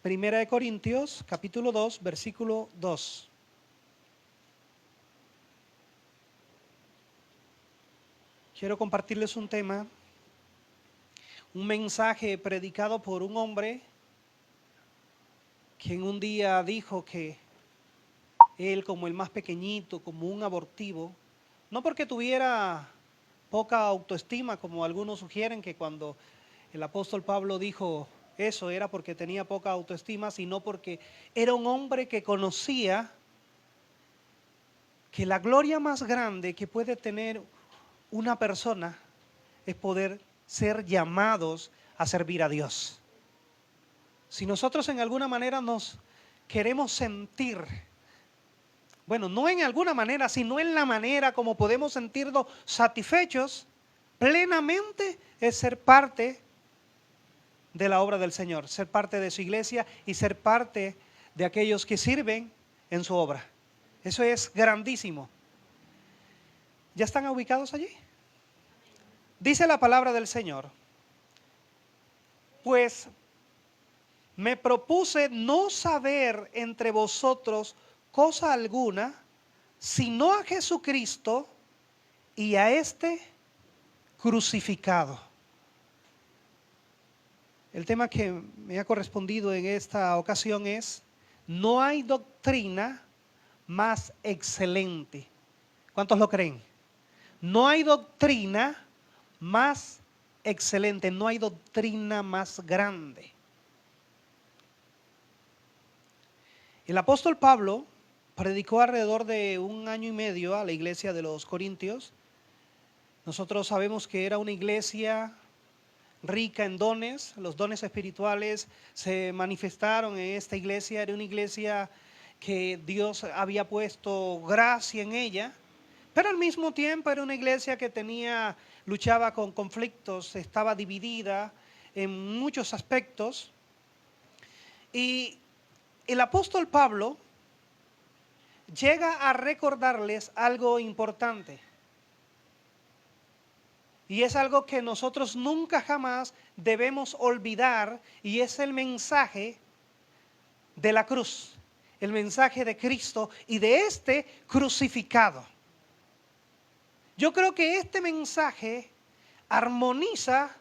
Primera de Corintios, capítulo 2, versículo 2. Quiero compartirles un tema, un mensaje predicado por un hombre quien un día dijo que él, como el más pequeñito, como un abortivo, no porque tuviera poca autoestima, como algunos sugieren que cuando el apóstol Pablo dijo eso era porque tenía poca autoestima, sino porque era un hombre que conocía que la gloria más grande que puede tener una persona es poder ser llamados a servir a Dios. Si nosotros en alguna manera nos queremos sentir, bueno, no en alguna manera, sino en la manera como podemos sentirnos satisfechos plenamente, es ser parte de la obra del Señor, ser parte de su iglesia y ser parte de aquellos que sirven en su obra. Eso es grandísimo. ¿Ya están ubicados allí? Dice la palabra del Señor: pues me propuse no saber entre vosotros cosa alguna, sino a Jesucristo y a este crucificado. El tema que me ha correspondido en esta ocasión es: no hay doctrina más excelente. ¿Cuántos lo creen? No hay doctrina más excelente, no hay doctrina más grande. El apóstol Pablo predicó alrededor de 1 año y medio a la iglesia de los Corintios. Nosotros sabemos que era una iglesia rica en dones, los dones espirituales se manifestaron en esta iglesia, era una iglesia que Dios había puesto gracia en ella, pero al mismo tiempo era una iglesia que luchaba con conflictos, estaba dividida en muchos aspectos. Y el apóstol Pablo llega a recordarles algo importante. Y es algo que nosotros nunca jamás debemos olvidar, y es el mensaje de la cruz, el mensaje de Cristo y de este crucificado. Yo creo que este mensaje armoniza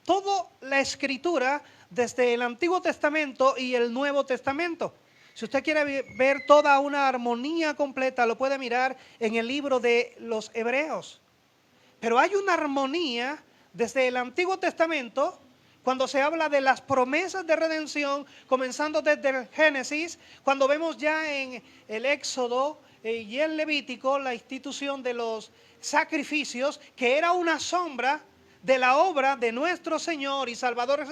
toda la escritura desde el Antiguo Testamento y el Nuevo Testamento. Si usted quiere ver toda una armonía completa, lo puede mirar en el libro de los Hebreos. Pero hay una armonía desde el Antiguo Testamento, cuando se habla de las promesas de redención, comenzando desde el Génesis, cuando vemos ya en el Éxodo y el Levítico la institución de los sacrificios, que era una sombra de la obra de nuestro Señor y Salvador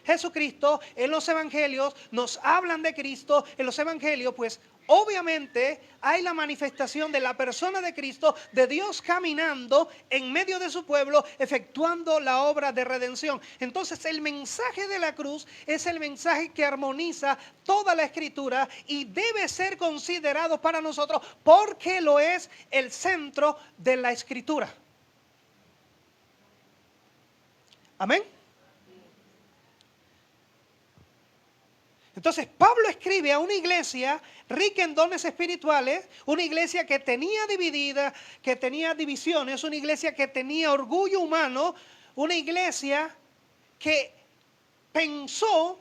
Jesucristo. En los evangelios nos hablan de Cristo, en los evangelios pues obviamente hay la manifestación de la persona de Cristo, de Dios caminando en medio de su pueblo, efectuando la obra de redención. Entonces el mensaje de la cruz es el mensaje que armoniza toda la escritura y debe ser considerado para nosotros porque lo es el centro de la escritura. Amén. Entonces Pablo escribe a una iglesia rica en dones espirituales, una iglesia que tenía dividida, que tenía divisiones, una iglesia que tenía orgullo humano, una iglesia que pensó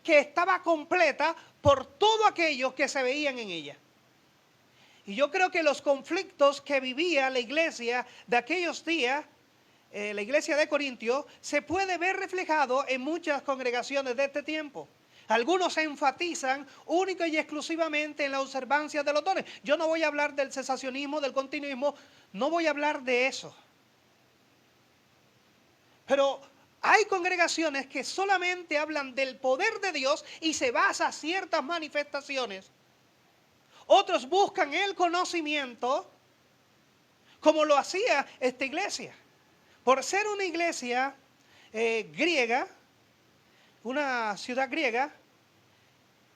que estaba completa por todos aquellos que se veían en ella. Y yo creo que los conflictos que vivía la iglesia de aquellos días, la iglesia de Corintios, se puede ver reflejado en muchas congregaciones de este tiempo. Algunos se enfatizan única y exclusivamente en la observancia de los dones. Yo no voy a hablar del cesacionismo, del continuismo, no voy a hablar de eso. Pero hay congregaciones que solamente hablan del poder de Dios y se basa en ciertas manifestaciones. Otros buscan el conocimiento, como lo hacía esta iglesia. Por ser una iglesia griega, una ciudad griega,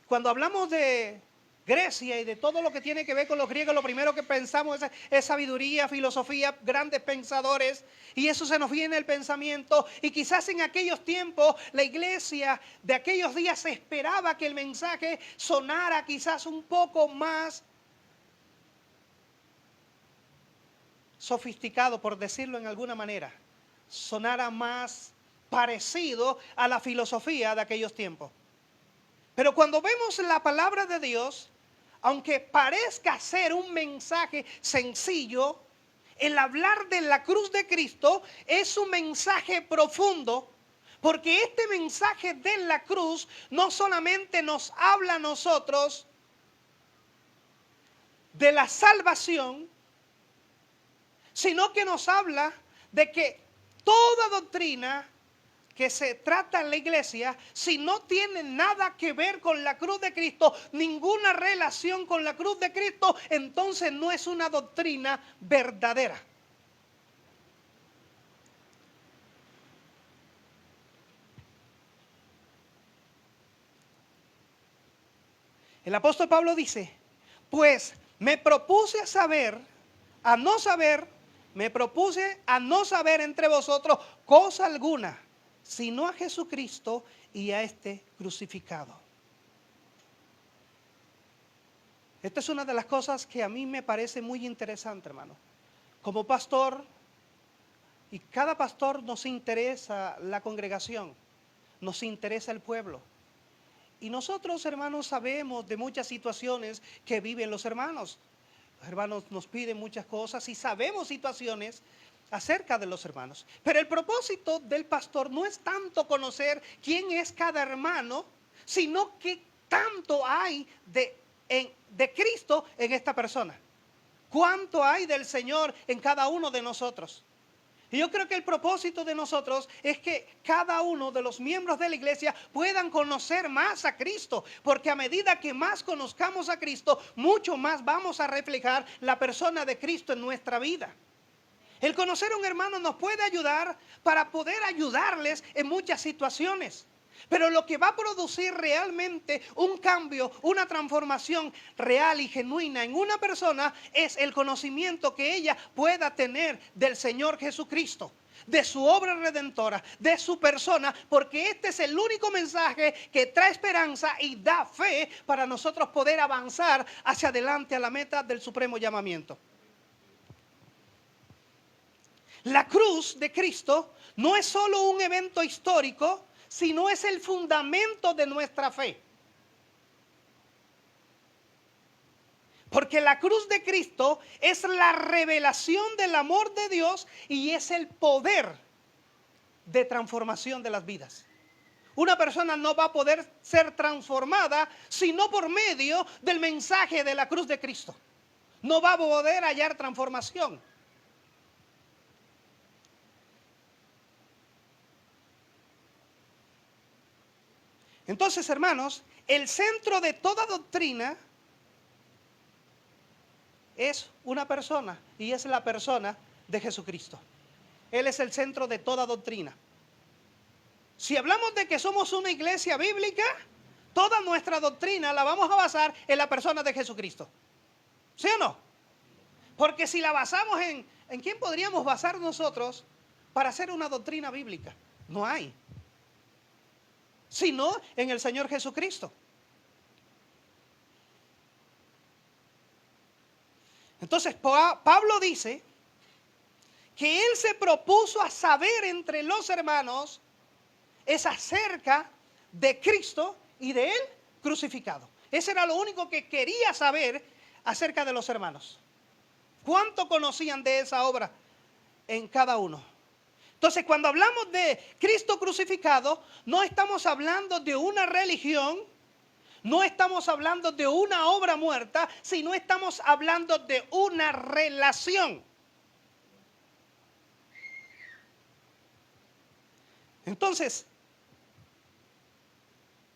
cuando hablamos de Grecia y de todo lo que tiene que ver con los griegos, lo primero que pensamos es sabiduría, filosofía, grandes pensadores, y eso se nos viene el pensamiento. Y quizás en aquellos tiempos la iglesia de aquellos días se esperaba que el mensaje sonara quizás un poco más sofisticado, por decirlo en alguna manera, sonara más parecido a la filosofía de aquellos tiempos. Pero cuando vemos la palabra de Dios, aunque parezca ser un mensaje sencillo, el hablar de la cruz de Cristo es un mensaje profundo, porque este mensaje de la cruz no solamente nos habla a nosotros de la salvación, sino que nos habla de que toda doctrina que se trata en la iglesia, si no tiene nada que ver con la cruz de Cristo, ninguna relación con la cruz de Cristo, entonces no es una doctrina verdadera. El apóstol Pablo dice, pues me propuse a no saber entre vosotros cosa alguna, sino a Jesucristo y a este crucificado. Esta es una de las cosas que a mí me parece muy interesante, hermano. Como pastor, y cada pastor nos interesa la congregación, nos interesa el pueblo. Y nosotros, hermanos, sabemos de muchas situaciones que viven los hermanos. Los hermanos nos piden muchas cosas y sabemos situaciones acerca de los hermanos. Pero el propósito del pastor no es tanto conocer quién es cada hermano, sino que tanto hay de Cristo en esta persona. ¿Cuánto hay del Señor en cada uno de nosotros? Y yo creo que el propósito de nosotros es que cada uno de los miembros de la iglesia puedan conocer más a Cristo, porque a medida que más conozcamos a Cristo, mucho más vamos a reflejar la persona de Cristo en nuestra vida. El conocer a un hermano nos puede ayudar para poder ayudarles en muchas situaciones. Pero lo que va a producir realmente un cambio, una transformación real y genuina en una persona es el conocimiento que ella pueda tener del Señor Jesucristo, de su obra redentora, de su persona, porque este es el único mensaje que trae esperanza y da fe para nosotros poder avanzar hacia adelante a la meta del supremo llamamiento. La cruz de Cristo no es solo un evento histórico, sino es el fundamento de nuestra fe. Porque la cruz de Cristo es la revelación del amor de Dios y es el poder de transformación de las vidas. Una persona no va a poder ser transformada sino por medio del mensaje de la cruz de Cristo. No va a poder hallar transformación. Entonces, hermanos, el centro de toda doctrina es una persona y es la persona de Jesucristo. Él es el centro de toda doctrina. Si hablamos de que somos una iglesia bíblica, toda nuestra doctrina la vamos a basar en la persona de Jesucristo. ¿Sí o no? Porque si la basamos ¿en quién podríamos basar nosotros para hacer una doctrina bíblica? No hay. Sino en el Señor Jesucristo. Entonces Pablo dice que él se propuso a saber entre los hermanos es acerca de Cristo y de él crucificado. Ese era lo único que quería saber acerca de los hermanos. ¿Cuánto conocían de esa obra en cada uno? Entonces, cuando hablamos de Cristo crucificado, no estamos hablando de una religión, no estamos hablando de una obra muerta, sino estamos hablando de una relación. Entonces,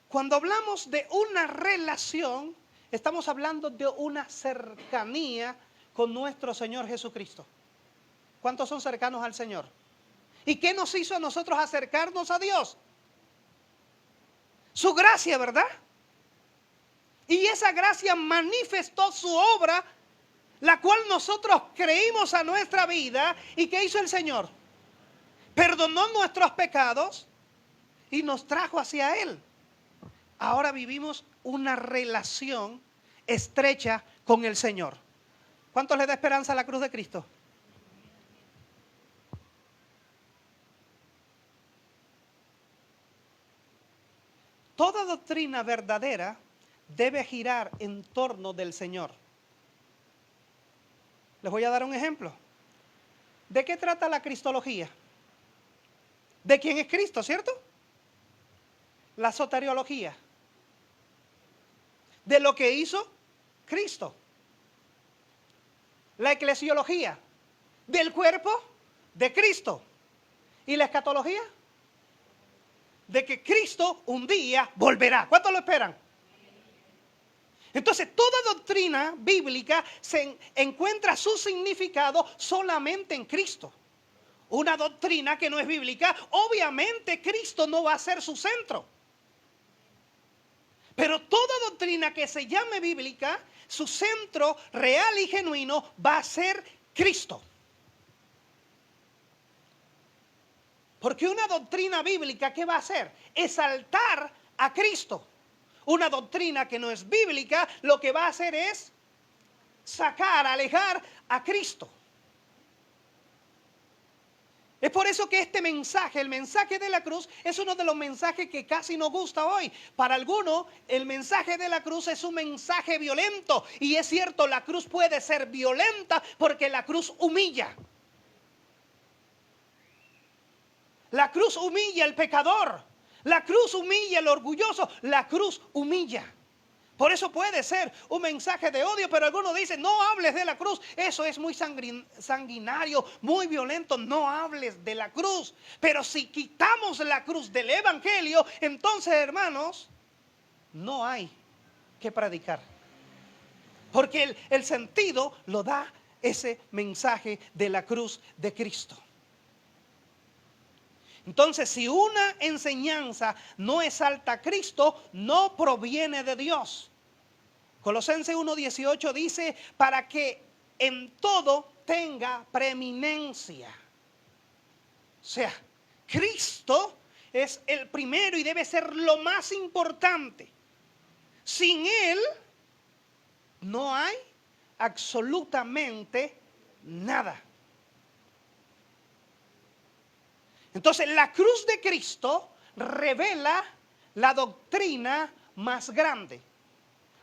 cuando hablamos de una relación, estamos hablando de una cercanía con nuestro Señor Jesucristo. ¿Cuántos son cercanos al Señor? ¿Y qué nos hizo a nosotros acercarnos a Dios? Su gracia, ¿verdad? Y esa gracia manifestó su obra, la cual nosotros creímos a nuestra vida. ¿Y qué hizo el Señor? Perdonó nuestros pecados y nos trajo hacia Él. Ahora vivimos una relación estrecha con el Señor. ¿Cuánto le da esperanza a la cruz de Cristo? Toda doctrina verdadera debe girar en torno del Señor. Les voy a dar un ejemplo. ¿De qué trata la cristología? ¿De quién es Cristo, cierto? La soteriología. De lo que hizo Cristo. La eclesiología. Del cuerpo de Cristo. ¿Y la escatología? De que Cristo un día volverá. ¿Cuántos lo esperan? Entonces, toda doctrina bíblica se encuentra su significado solamente en Cristo. Una doctrina que no es bíblica, obviamente Cristo no va a ser su centro. Pero toda doctrina que se llame bíblica, su centro real y genuino va a ser Cristo. Porque una doctrina bíblica, ¿qué va a hacer? Exaltar a Cristo. Una doctrina que no es bíblica, lo que va a hacer es sacar, alejar a Cristo. Es por eso que este mensaje, el mensaje de la cruz, es uno de los mensajes que casi nos gusta hoy. Para algunos, el mensaje de la cruz es un mensaje violento. Y es cierto, la cruz puede ser violenta porque la cruz humilla. La cruz humilla al pecador. La cruz humilla al orgulloso. La cruz humilla. Por eso puede ser un mensaje de odio, pero algunos dicen, no hables de la cruz. Eso es muy sanguinario, muy violento. No hables de la cruz. Pero si quitamos la cruz del evangelio, entonces, hermanos, no hay que predicar. Porque el sentido lo da ese mensaje de la cruz de Cristo. Entonces, si una enseñanza no exalta a Cristo, no proviene de Dios. Colosenses 1:18 dice, para que en todo tenga preeminencia. O sea, Cristo es el primero y debe ser lo más importante. Sin Él no hay absolutamente nada. Entonces, la cruz de Cristo revela la doctrina más grande.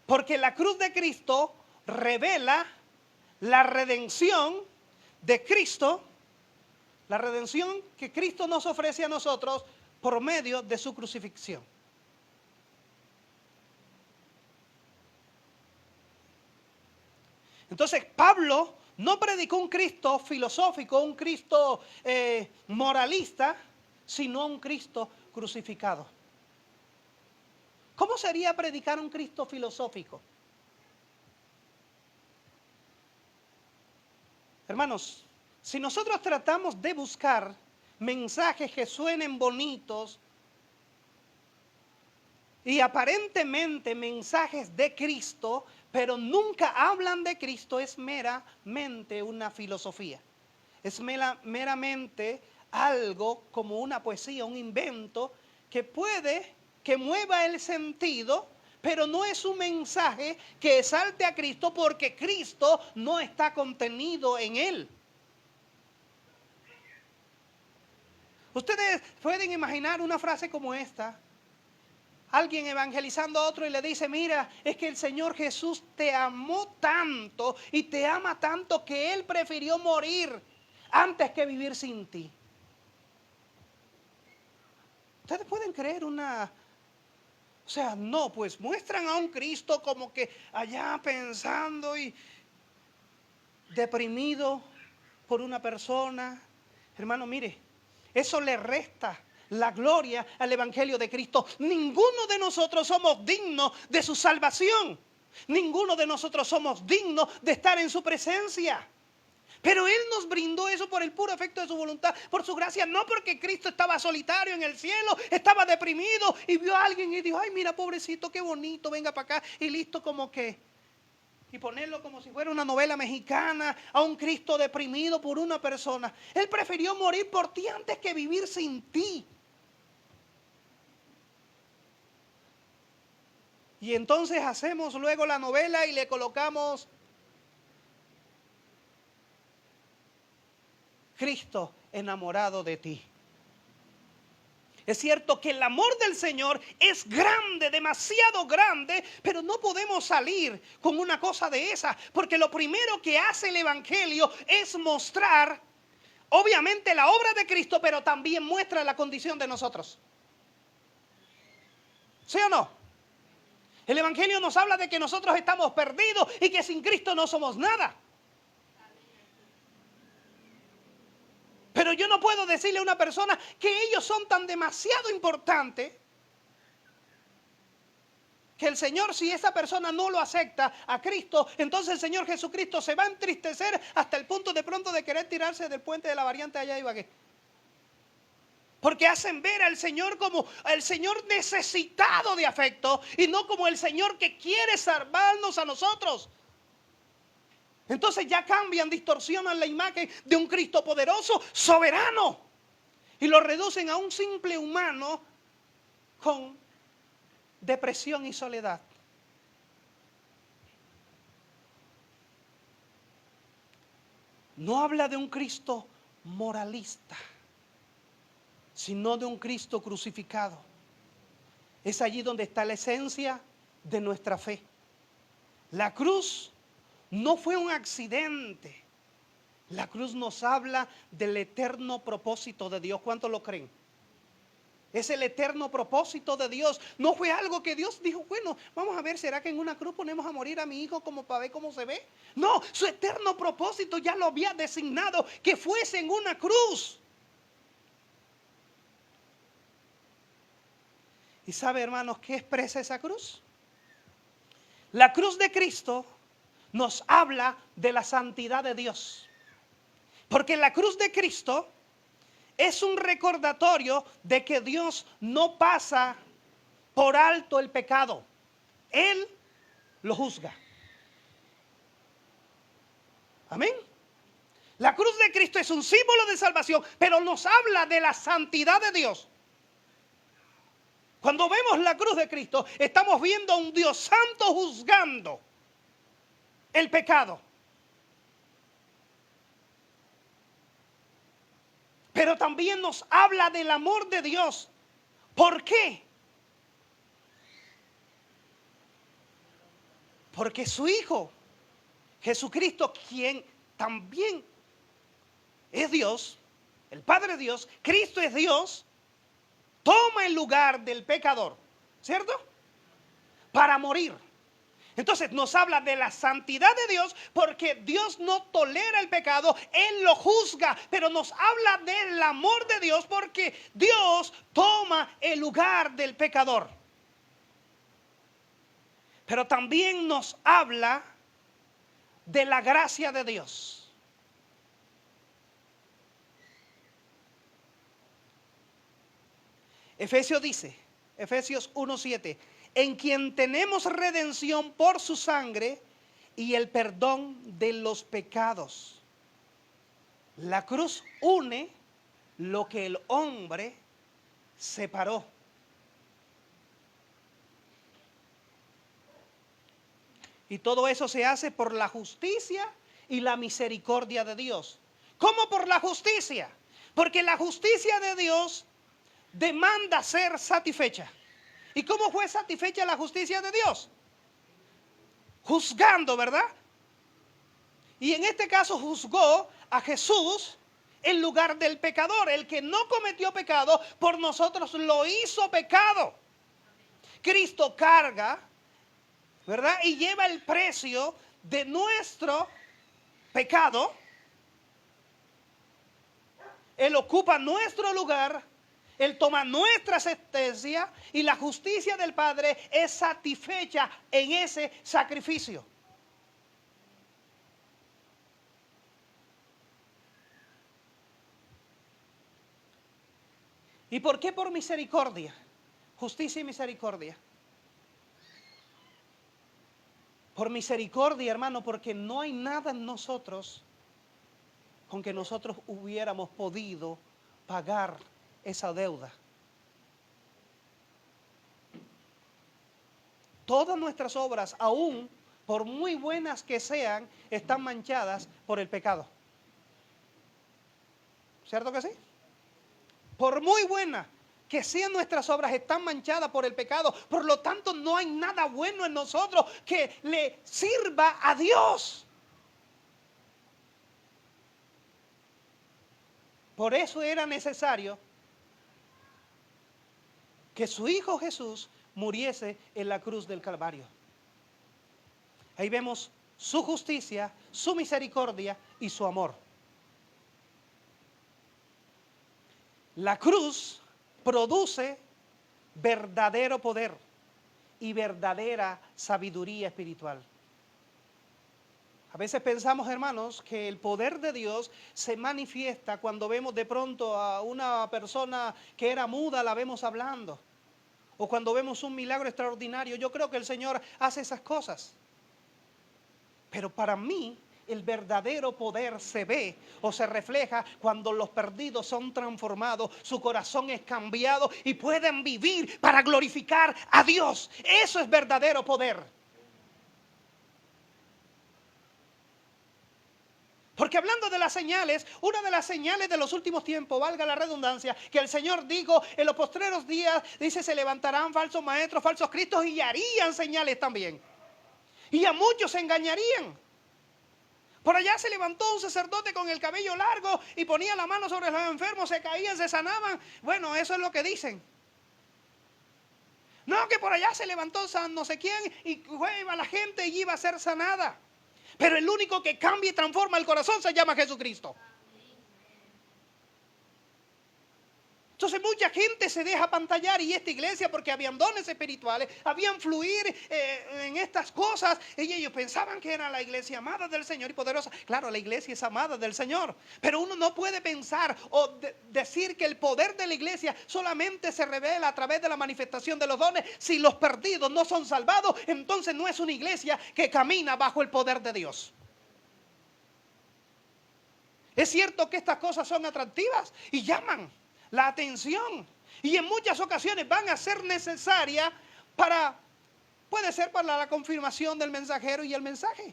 Porque la cruz de Cristo revela la redención de Cristo, la redención que Cristo nos ofrece a nosotros por medio de su crucifixión. Entonces, Pablo no predicó un Cristo filosófico, un Cristo moralista, sino un Cristo crucificado. ¿Cómo sería predicar un Cristo filosófico? Hermanos, si nosotros tratamos de buscar mensajes que suenen bonitos y aparentemente mensajes de Cristo, pero nunca hablan de Cristo, es meramente una filosofía. Es meramente algo como una poesía, un invento que mueva el sentido, pero no es un mensaje que exalte a Cristo porque Cristo no está contenido en él. Ustedes pueden imaginar una frase como esta. Alguien evangelizando a otro y le dice, mira, es que el Señor Jesús te amó tanto y te ama tanto que Él prefirió morir antes que vivir sin ti. Ustedes pueden creer no, pues muestran a un Cristo como que allá pensando y deprimido por una persona. Hermano, mire, eso le resta la gloria al evangelio de Cristo. Ninguno de nosotros somos dignos de su salvación. Ninguno de nosotros somos dignos de estar en su presencia. Pero Él nos brindó eso por el puro efecto de su voluntad, por su gracia, no porque Cristo estaba solitario en el cielo, estaba deprimido y vio a alguien y dijo, ay, mira, pobrecito, qué bonito, venga para acá, y listo como que, y ponerlo como si fuera una novela mexicana, a un Cristo deprimido por una persona. Él prefirió morir por ti antes que vivir sin ti. Y entonces hacemos luego la novela y le colocamos Cristo enamorado de ti. Es cierto que el amor del Señor es grande, demasiado grande, pero no podemos salir con una cosa de esa, porque lo primero que hace el Evangelio es mostrar, obviamente, la obra de Cristo, pero también muestra la condición de nosotros. ¿Sí o no? El Evangelio nos habla de que nosotros estamos perdidos y que sin Cristo no somos nada. Pero yo no puedo decirle a una persona que ellos son tan demasiado importantes que el Señor, si esa persona no lo acepta a Cristo, entonces el Señor Jesucristo se va a entristecer hasta el punto de pronto de querer tirarse del puente de la variante allá de Ibagué. Porque hacen ver al Señor como el Señor necesitado de afecto y no como el Señor que quiere salvarnos a nosotros. Entonces ya cambian, distorsionan la imagen de un Cristo poderoso, soberano, y lo reducen a un simple humano con depresión y soledad. No habla de un Cristo moralista, sino de un Cristo crucificado. Es allí donde está la esencia de nuestra fe. La cruz no fue un accidente. La cruz nos habla del eterno propósito de Dios. ¿Cuántos lo creen? Es el eterno propósito de Dios. No fue algo que Dios dijo, bueno, vamos a ver, ¿será que en una cruz ponemos a morir a mi hijo como para ver cómo se ve? No, su eterno propósito ya lo había designado que fuese en una cruz. ¿Y sabe, hermanos, qué expresa esa cruz? La cruz de Cristo nos habla de la santidad de Dios. Porque la cruz de Cristo es un recordatorio de que Dios no pasa por alto el pecado. Él lo juzga. Amén. La cruz de Cristo es un símbolo de salvación, pero nos habla de la santidad de Dios. Cuando vemos la cruz de Cristo, estamos viendo a un Dios santo juzgando el pecado. Pero también nos habla del amor de Dios. ¿Por qué? Porque su Hijo, Jesucristo, quien también es Dios, el Padre Dios, Cristo es Dios, toma el lugar del pecador, ¿cierto? Para morir. Entonces nos habla de la santidad de Dios porque Dios no tolera el pecado, Él lo juzga, pero nos habla del amor de Dios porque Dios toma el lugar del pecador. Pero también nos habla de la gracia de Dios. Efesios dice, Efesios 1:7, en quien tenemos redención por su sangre y el perdón de los pecados. La cruz une lo que el hombre separó. Y todo eso se hace por la justicia y la misericordia de Dios. ¿Cómo por la justicia? Porque la justicia de Dios demanda ser satisfecha. ¿Y cómo fue satisfecha la justicia de Dios? Juzgando, ¿verdad? Y en este caso juzgó a Jesús en lugar del pecador. El que no cometió pecado, por nosotros lo hizo pecado. Cristo carga, ¿verdad? Y lleva el precio de nuestro pecado. Él ocupa nuestro lugar. Él toma nuestra sentencia y la justicia del Padre es satisfecha en ese sacrificio. ¿Y por qué por misericordia? Justicia y misericordia. Por misericordia, hermano, porque no hay nada en nosotros con que nosotros hubiéramos podido pagar esa deuda. Todas nuestras obras, aún por muy buenas que sean, están manchadas por el pecado. ¿Cierto que sí? Por muy buenas que sean nuestras obras, están manchadas por el pecado. Por lo tanto, no hay nada bueno en nosotros que le sirva a Dios. Por eso era necesario que su Hijo Jesús muriese en la cruz del Calvario. Ahí vemos su justicia, su misericordia y su amor. La cruz produce verdadero poder y verdadera sabiduría espiritual. A veces pensamos, hermanos, que el poder de Dios se manifiesta cuando vemos de pronto a una persona que era muda, la vemos hablando. O cuando vemos un milagro extraordinario. Yo creo que el Señor hace esas cosas. Pero para mí, el verdadero poder se ve o se refleja cuando los perdidos son transformados, su corazón es cambiado y pueden vivir para glorificar a Dios. Eso es verdadero poder. Porque hablando de las señales, una de las señales de los últimos tiempos, valga la redundancia, que el Señor dijo en los postreros días, dice, se levantarán falsos maestros, falsos cristos y harían señales también. Y a muchos se engañarían. Por allá se levantó un sacerdote con el cabello largo y ponía la mano sobre los enfermos, se caían, se sanaban. Bueno, eso es lo que dicen. No, que por allá se levantó San no sé quién y iba la gente y iba a ser sanada. Pero el único que cambia y transforma el corazón se llama Jesucristo. Entonces mucha gente se deja apantallar y esta iglesia, porque habían dones espirituales, habían fluir en estas cosas, y ellos pensaban que era la iglesia amada del Señor y poderosa. Claro, la iglesia es amada del Señor, pero uno no puede pensar o decir que el poder de la iglesia solamente se revela a través de la manifestación de los dones. Si los perdidos no son salvados, entonces no es una iglesia que camina bajo el poder de Dios. Es cierto que estas cosas son atractivas y llaman la atención, y en muchas ocasiones van a ser necesarias puede ser para la confirmación del mensajero y el mensaje.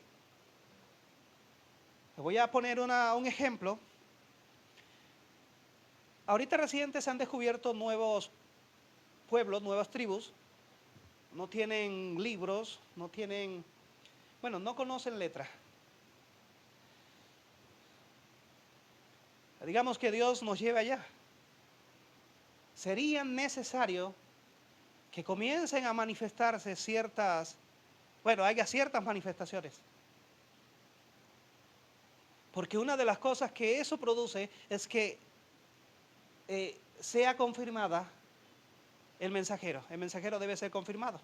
Le voy a poner un ejemplo. Ahorita recientes se han descubierto nuevos pueblos, nuevas tribus. No tienen libros, no conocen letras. Digamos que Dios nos lleve allá. Sería necesario que comiencen a manifestarse haya ciertas manifestaciones. Porque una de las cosas que eso produce es que sea confirmada el mensajero. El mensajero debe ser confirmado.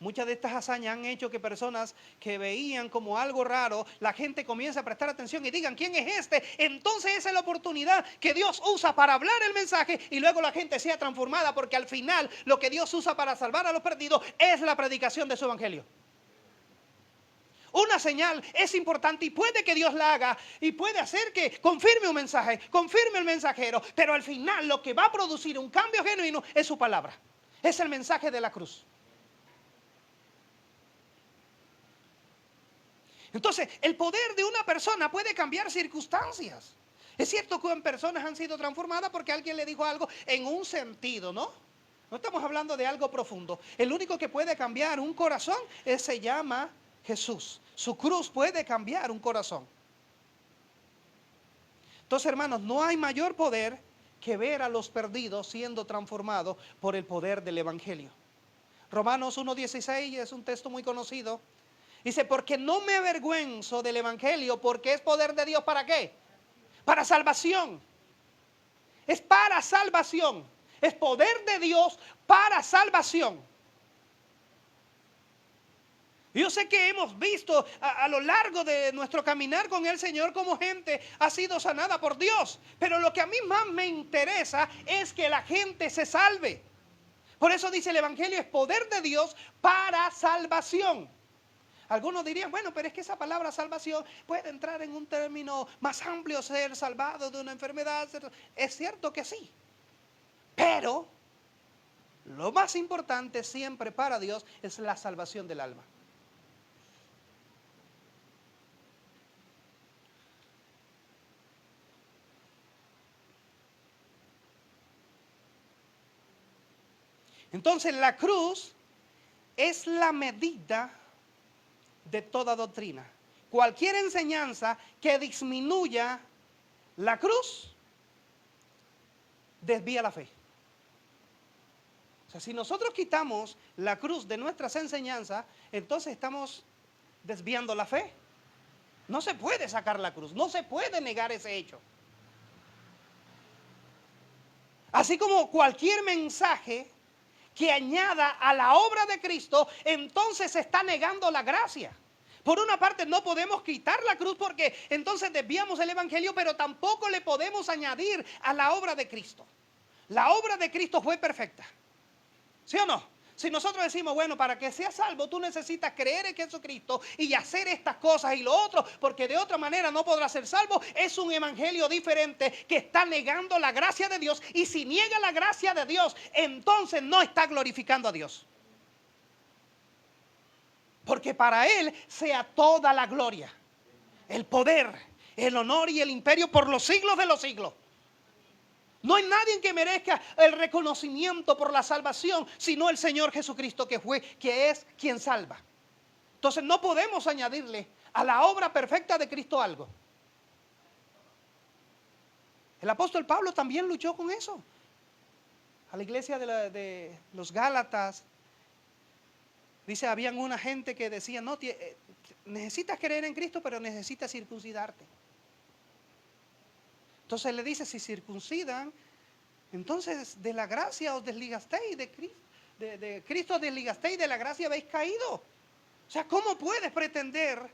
Muchas de estas hazañas han hecho que personas que veían como algo raro, la gente comienza a prestar atención y digan, ¿quién es este? Entonces esa es la oportunidad que Dios usa para hablar el mensaje y luego la gente sea transformada, porque al final lo que Dios usa para salvar a los perdidos es la predicación de su evangelio. Una señal es importante y puede que Dios la haga y puede hacer que confirme un mensaje, confirme el mensajero, pero al final lo que va a producir un cambio genuino es su palabra, es el mensaje de la cruz. Entonces, el poder de una persona puede cambiar circunstancias. Es cierto que personas han sido transformadas porque alguien le dijo algo en un sentido, ¿no? No estamos hablando de algo profundo. El único que puede cambiar un corazón se llama Jesús. Su cruz puede cambiar un corazón. Entonces, hermanos, no hay mayor poder que ver a los perdidos siendo transformados por el poder del evangelio. Romanos 1:16 es un texto muy conocido. Dice, porque no me avergüenzo del evangelio, porque es poder de Dios, ¿para qué? Para salvación. Es para salvación. Es poder de Dios para salvación. Yo sé que hemos visto a lo largo de nuestro caminar con el Señor como gente ha sido sanada por Dios. Pero lo que a mí más me interesa es que la gente se salve. Por eso dice el Evangelio es poder de Dios para salvación. Algunos dirían, bueno, pero es que esa palabra salvación puede entrar en un término más amplio, ser salvado de una enfermedad. Es cierto que sí. Pero lo más importante siempre para Dios es la salvación del alma. Entonces la cruz es la medida de toda doctrina. Cualquier enseñanza que disminuya la cruz desvía la fe. O sea, si nosotros quitamos la cruz de nuestras enseñanzas, entonces estamos desviando la fe. No se puede sacar la cruz, no se puede negar ese hecho. Así como cualquier mensaje que añada a la obra de Cristo, entonces se está negando la gracia. Por una parte no podemos quitar la cruz porque entonces desviamos el Evangelio, pero tampoco le podemos añadir a la obra de Cristo. La obra de Cristo fue perfecta. ¿Sí o no? Si nosotros decimos, bueno, para que seas salvo tú necesitas creer en Jesucristo y hacer estas cosas y lo otro, porque de otra manera no podrás ser salvo, es un evangelio diferente que está negando la gracia de Dios. Y si niega la gracia de Dios, entonces no está glorificando a Dios. Porque para Él sea toda la gloria, el poder, el honor y el imperio por los siglos de los siglos. No hay nadie que merezca el reconocimiento por la salvación, sino el Señor Jesucristo que es quien salva. Entonces no podemos añadirle a la obra perfecta de Cristo algo. El apóstol Pablo también luchó con eso. A la iglesia de los Gálatas, dice, habían una gente que decía, no, necesitas creer en Cristo, pero necesitas circuncidarte. Entonces le dice, si circuncidan, entonces de la gracia os desligasteis, de Cristo os desligasteis, de la gracia habéis caído. O sea, ¿cómo puedes pretender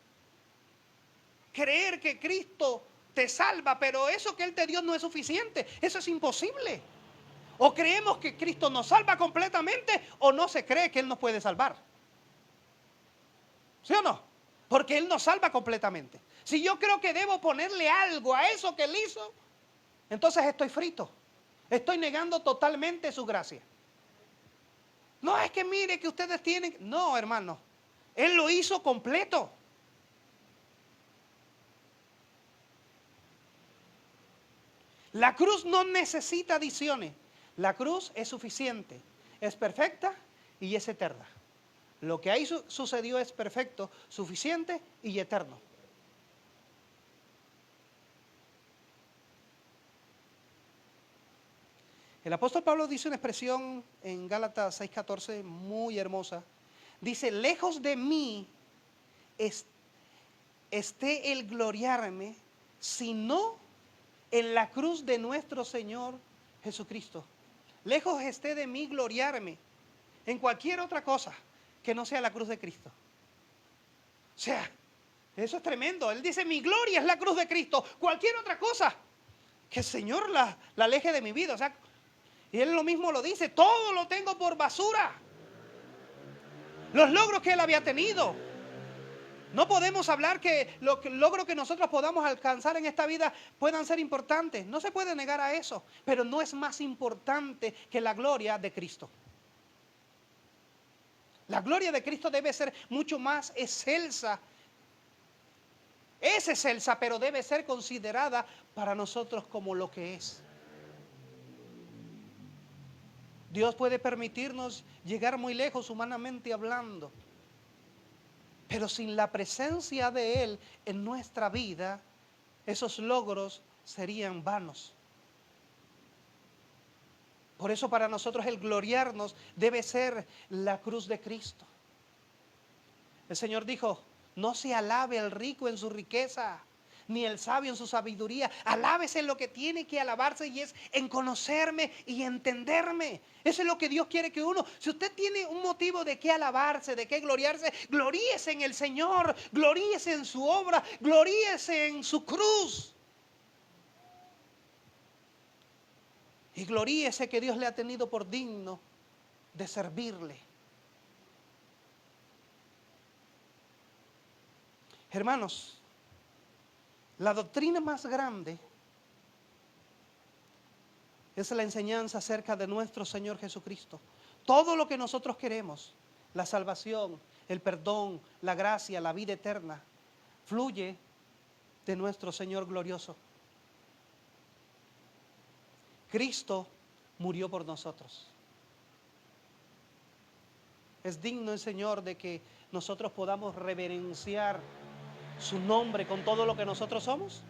creer que Cristo te salva, pero eso que Él te dio no es suficiente? Eso es imposible. O creemos que Cristo nos salva completamente, o no se cree que Él nos puede salvar. ¿Sí o no? Porque Él nos salva completamente. Si yo creo que debo ponerle algo a eso que Él hizo, entonces estoy frito. Estoy negando totalmente su gracia. No es que mire que ustedes tienen. No, hermano. Él lo hizo completo. La cruz no necesita adiciones. La cruz es suficiente, es perfecta y es eterna. Lo que ahí sucedió es perfecto, suficiente y eterno. El apóstol Pablo dice una expresión en Gálatas 6:14 muy hermosa. Dice, lejos de mí esté el gloriarme, sino en la cruz de nuestro Señor Jesucristo. Lejos esté de mí gloriarme en cualquier otra cosa que no sea la cruz de Cristo. O sea, eso es tremendo. Él dice, mi gloria es la cruz de Cristo. Cualquier otra cosa que el Señor la aleje de mi vida. O sea, y Él lo mismo lo dice, todo lo tengo por basura. Los logros que Él había tenido. No podemos hablar que los logros que nosotros podamos alcanzar en esta vida puedan ser importantes. No se puede negar a eso. Pero no es más importante que la gloria de Cristo. La gloria de Cristo debe ser mucho más excelsa. Es excelsa, pero debe ser considerada para nosotros como lo que es. Dios puede permitirnos llegar muy lejos humanamente hablando, pero sin la presencia de Él en nuestra vida, esos logros serían vanos. Por eso para nosotros el gloriarnos debe ser la cruz de Cristo. El Señor dijo, no se alabe el rico en su riqueza, ni el sabio en su sabiduría. Alábese en lo que tiene que alabarse, y es en conocerme y entenderme. Eso es lo que Dios quiere que uno, si usted tiene un motivo de qué alabarse, de qué gloriarse, gloríese en el Señor, gloríese en su obra, gloríese en su cruz. Y gloríese que Dios le ha tenido por digno de servirle. Hermanos, la doctrina más grande es la enseñanza acerca de nuestro Señor Jesucristo. Todo lo que nosotros queremos, la salvación, el perdón, la gracia, la vida eterna, fluye de nuestro Señor glorioso. Cristo murió por nosotros. Es digno el Señor de que nosotros podamos reverenciar su nombre con todo lo que nosotros somos.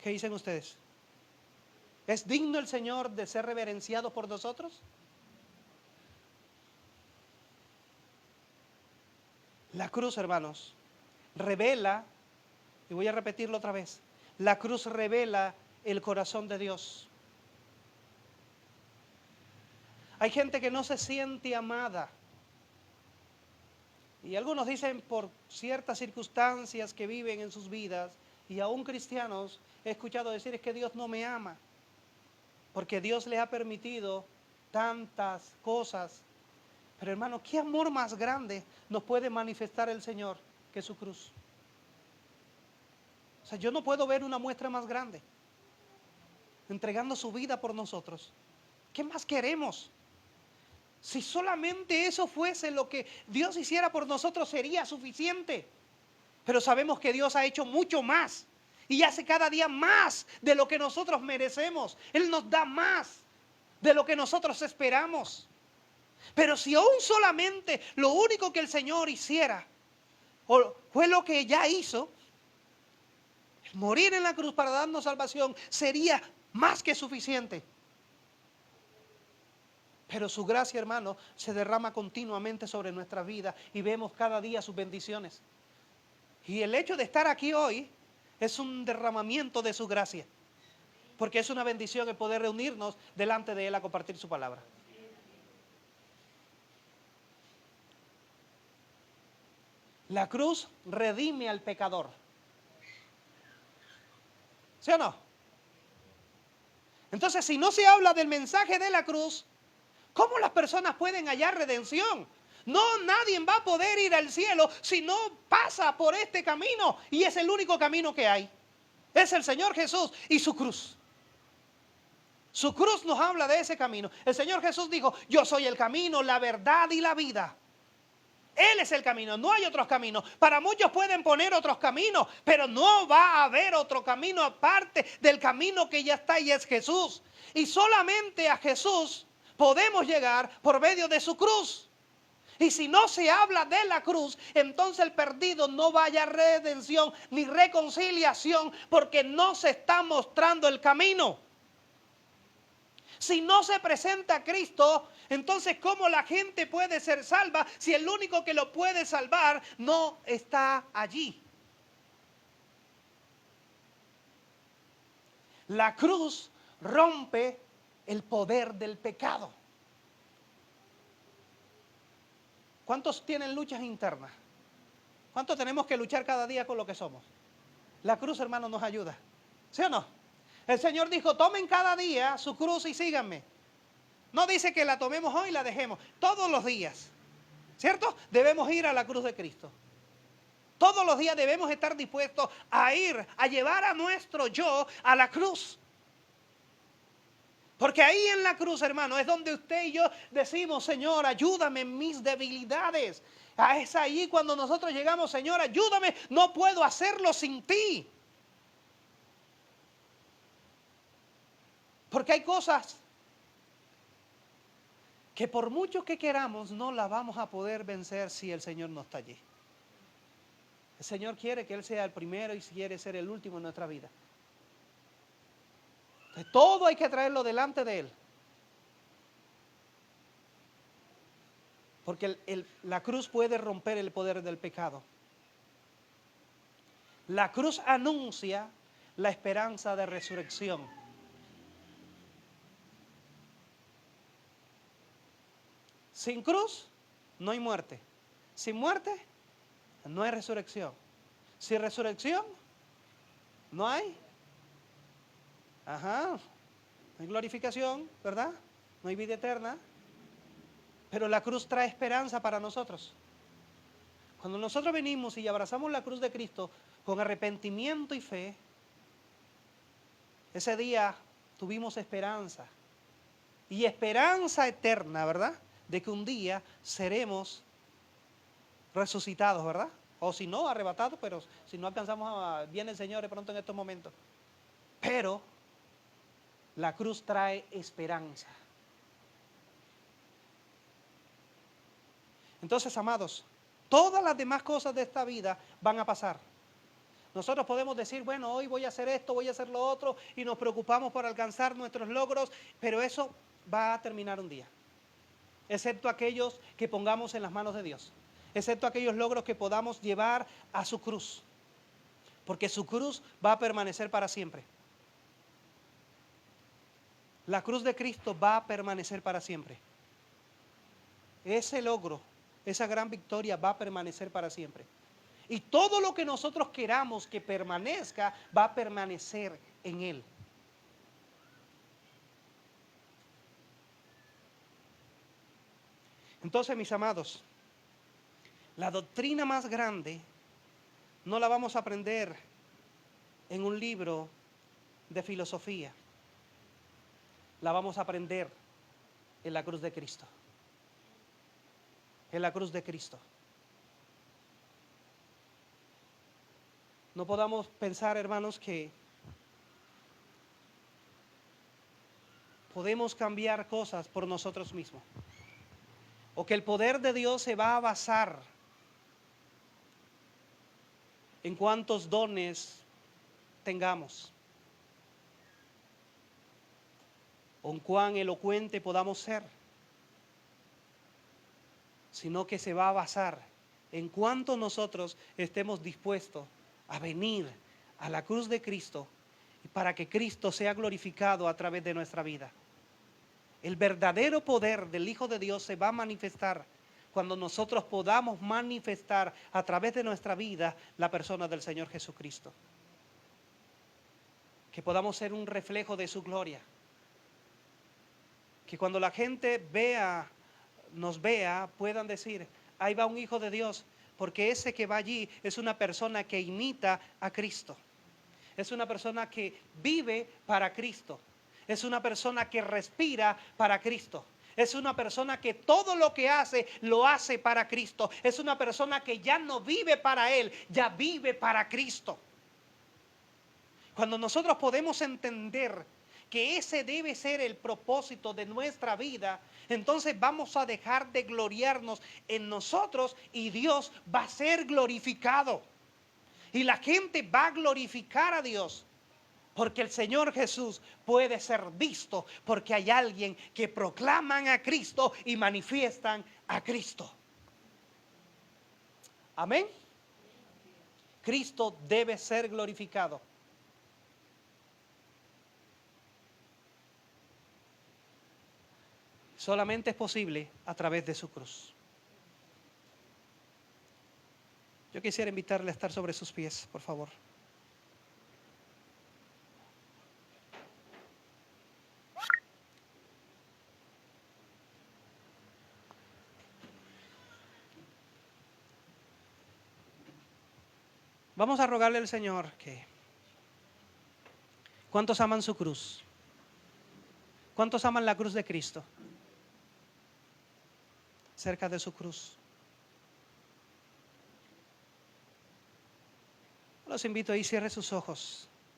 ¿Qué dicen ustedes? ¿Es digno el Señor de ser reverenciado por nosotros? La cruz, hermanos, revela, y voy a repetirlo otra vez, la cruz revela el corazón de Dios. Hay gente que no se siente amada. Y algunos dicen por ciertas circunstancias que viven en sus vidas, y aún cristianos he escuchado decir, es que Dios no me ama, porque Dios le ha permitido tantas cosas. Pero hermano, ¿qué amor más grande nos puede manifestar el Señor que su cruz? O sea, yo no puedo ver una muestra más grande, entregando su vida por nosotros. ¿Qué más queremos? Si solamente eso fuese lo que Dios hiciera por nosotros, sería suficiente. Pero sabemos que Dios ha hecho mucho más y hace cada día más de lo que nosotros merecemos. Él nos da más de lo que nosotros esperamos. Pero si aún solamente lo único que el Señor hiciera fue lo que ya hizo, morir en la cruz para darnos salvación, sería más que suficiente. Pero su gracia, hermano, se derrama continuamente sobre nuestra vida y vemos cada día sus bendiciones. Y el hecho de estar aquí hoy es un derramamiento de su gracia, porque es una bendición el poder reunirnos delante de Él a compartir su palabra. La cruz redime al pecador. ¿Sí o no? Entonces, si no se habla del mensaje de la cruz, ¿cómo las personas pueden hallar redención? No, nadie va a poder ir al cielo si no pasa por este camino. Y es el único camino que hay. Es el Señor Jesús y su cruz. Su cruz nos habla de ese camino. El Señor Jesús dijo, yo soy el camino, la verdad y la vida. Él es el camino, no hay otros caminos. Para muchos pueden poner otros caminos, pero no va a haber otro camino aparte del camino que ya está y es Jesús. Y solamente a Jesús podemos llegar por medio de su cruz. Y si no se habla de la cruz, entonces el perdido no va a hallar redención ni reconciliación, porque no se está mostrando el camino. Si no se presenta a Cristo, entonces ¿cómo la gente puede ser salva si el único que lo puede salvar no está allí? La cruz rompe el poder del pecado. ¿Cuántos tienen luchas internas? ¿Cuántos tenemos que luchar cada día con lo que somos? La cruz, hermano, nos ayuda. ¿Sí o no? El Señor dijo, tomen cada día su cruz y síganme. No dice que la tomemos hoy y la dejemos. Todos los días, ¿cierto? Debemos ir a la cruz de Cristo. Todos los días debemos estar dispuestos a ir, a llevar a nuestro yo a la cruz. Porque ahí en la cruz, hermano, es donde usted y yo decimos, Señor, ayúdame en mis debilidades. Es ahí cuando nosotros llegamos, Señor, ayúdame, no puedo hacerlo sin ti. Porque hay cosas que por mucho que queramos no la vamos a poder vencer si el Señor no está allí. El Señor quiere que Él sea el primero y quiere ser el último en nuestra vida. Entonces, todo hay que traerlo delante de Él. Porque la cruz puede romper el poder del pecado. La cruz anuncia la esperanza de resurrección. Sin cruz no hay muerte. Sin muerte no hay resurrección. Sin resurrección no hay, no hay glorificación, ¿verdad? No hay vida eterna. Pero la cruz trae esperanza para nosotros. Cuando nosotros venimos y abrazamos la cruz de Cristo con arrepentimiento y fe, ese día tuvimos esperanza. Y esperanza eterna, ¿verdad? De que un día seremos resucitados, ¿verdad? O si no, arrebatados, pero si no alcanzamos, viene el Señor de pronto en estos momentos. Pero la cruz trae esperanza. Entonces, amados, todas las demás cosas de esta vida van a pasar. Nosotros podemos decir, bueno, hoy voy a hacer esto, voy a hacer lo otro, y nos preocupamos por alcanzar nuestros logros, pero eso va a terminar un día. Excepto aquellos que pongamos en las manos de Dios. Excepto aquellos logros que podamos llevar a su cruz. Porque su cruz va a permanecer para siempre. La cruz de Cristo va a permanecer para siempre. Ese logro, esa gran victoria va a permanecer para siempre. Y todo lo que nosotros queramos que permanezca, va a permanecer en Él. Entonces, mis amados, la doctrina más grande no la vamos a aprender en un libro de filosofía. La vamos a aprender en la cruz de Cristo. En la cruz de Cristo. No podamos pensar, hermanos, que podemos cambiar cosas por nosotros mismos. O que el poder de Dios se va a basar en cuántos dones tengamos. O en cuán elocuente podamos ser. Sino que se va a basar en cuánto nosotros estemos dispuestos a venir a la cruz de Cristo para que Cristo sea glorificado a través de nuestra vida. El verdadero poder del Hijo de Dios se va a manifestar cuando nosotros podamos manifestar a través de nuestra vida la persona del Señor Jesucristo. Que podamos ser un reflejo de su gloria. Que cuando la gente nos vea, puedan decir, ahí va un Hijo de Dios, porque ese que va allí es una persona que imita a Cristo. Es una persona que vive para Cristo. Es una persona que respira para Cristo. Es una persona que todo lo que hace, lo hace para Cristo. Es una persona que ya no vive para Él, ya vive para Cristo. Cuando nosotros podemos entender que ese debe ser el propósito de nuestra vida, entonces vamos a dejar de gloriarnos en nosotros y Dios va a ser glorificado. Y la gente va a glorificar a Dios. Porque el Señor Jesús puede ser visto porque hay alguien que proclaman a Cristo y manifiestan a Cristo. Amén. Cristo debe ser glorificado. Solamente es posible a través de su cruz. Yo quisiera invitarle a estar sobre sus pies, por favor. Vamos a rogarle al Señor que... ¿Cuántos aman su cruz? ¿Cuántos aman la cruz de Cristo? Cerca de su cruz. Los invito a ir, cierre sus ojos.